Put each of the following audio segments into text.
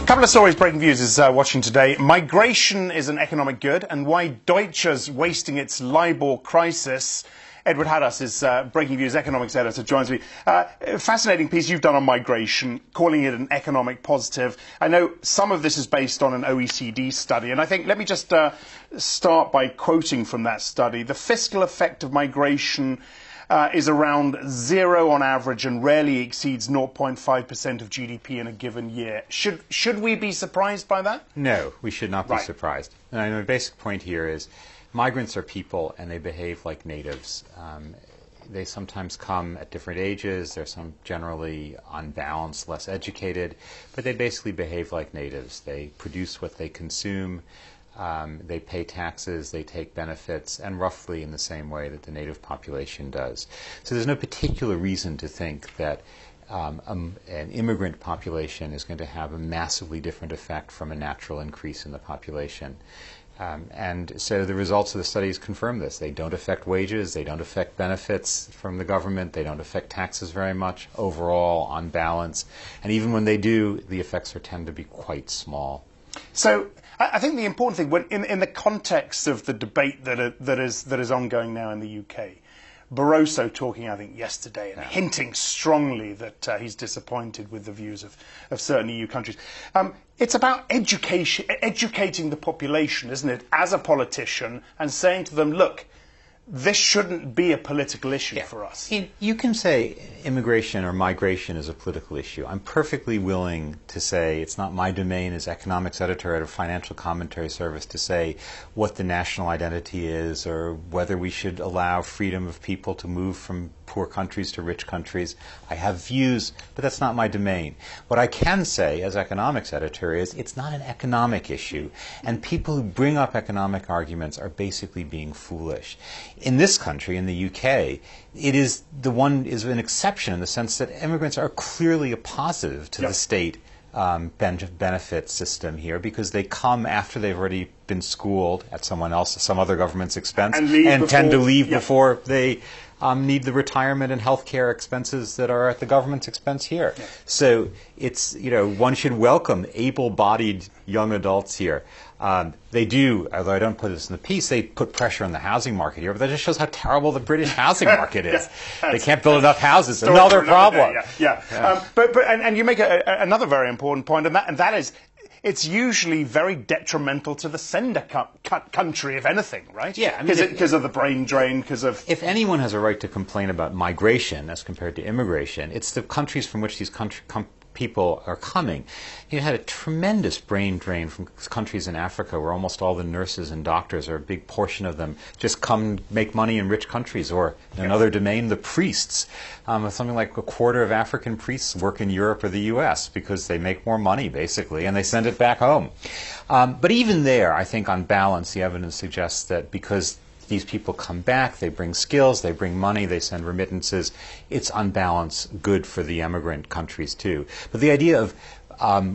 Couple of stories Breakingviews is watching today. Migration is an economic good, and why Deutsche's wasting its LIBOR crisis. Edward Haddus is Breakingviews economics editor, joins me. Fascinating piece you've done on migration, calling it an economic positive. I know some of this is based on an OECD study, and I think, let me just start by quoting from that study. The fiscal effect of migration is around 0 on average and rarely exceeds 0.5% of GDP in a given year. Should we be surprised by that? No, we should not be surprised. And my basic point here is migrants are people and they behave like natives. They sometimes come at different ages. They're generally, on balance, less educated, but they basically behave like natives. They produce what they consume. They pay taxes, they take benefits, and roughly in the same way that the native population does. So there's no particular reason to think that an immigrant population is going to have a massively different effect from a natural increase in the population. And so the results of the studies confirm this. They don't affect wages, they don't affect benefits from the government, they don't affect taxes very much overall, on balance. And even when they do, the effects tend to be quite small. So I think the important thing, in the context of the debate that is ongoing now in the UK, Barroso talking, I think, yesterday and hinting strongly that he's disappointed with the views of certain EU countries. It's about educating the population, isn't it, as a politician, and saying to them, look, this shouldn't be a political issue for us. You can say immigration or migration is a political issue. I'm perfectly willing to say it's not my domain as economics editor at a financial commentary service to say what the national identity is or whether we should allow freedom of people to move from poor countries to rich countries. I have views, but that's not my domain. What I can say as economics editor is it's not an economic issue, and people who bring up economic arguments are basically being foolish. In this country, in the UK, it is an exception in the sense that immigrants are clearly a positive to the state benefit system here because they come after they've already been schooled at some other government's expense and tend to leave before they need the retirement and health care expenses that are at the government's expense here. So it's, one should welcome able-bodied young adults here. They do, although I don't put this in the piece, they put pressure on the housing market here, but that just shows how terrible the British housing market is. They can't build enough houses. Another problem. And you make another very important point, and that is, it's usually very detrimental to the sender country, if anything, right? Yeah. Because of the brain drain, because of... If anyone has a right to complain about migration as compared to immigration, it's the countries from which these people are coming. You had a tremendous brain drain from countries in Africa where almost all the nurses and doctors, or a big portion of them, just come make money in rich countries, or in another domain, the priests. Something like a quarter of African priests work in Europe or the US because they make more money, basically, and they send it back home. But even there, I think on balance, the evidence suggests that because these people come back, they bring skills, they bring money, they send remittances. It's on balance good for the immigrant countries too. But the idea of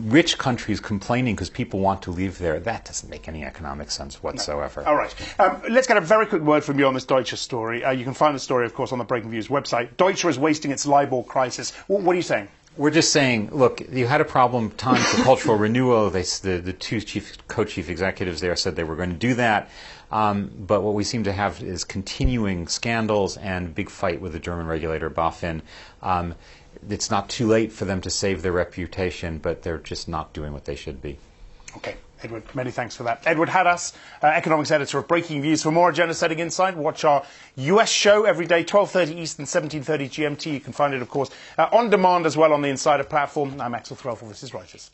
rich countries complaining because people want to leave there, that doesn't make any economic sense whatsoever. No. All right. Let's get a very quick word from you on this Deutsche story. You can find the story, of course, on the Breakingviews website. Deutsche is wasting its LIBOR crisis. What are you saying? We're just saying, look, you had a problem time for cultural renewal. The two co-chief executives there said they were going to do that. But what we seem to have is continuing scandals and big fight with the German regulator BaFin. It's not too late for them to save their reputation, but they're just not doing what they should be. Okay. Edward, many thanks for that. Edward Haddus, economics editor of Breakingviews. For more Agenda Setting Insight, watch our US show every day, 12:30 Eastern, 17:30 GMT. You can find it, of course, on demand as well on the Insider platform. I'm Axel Threlfall. This is Reuters.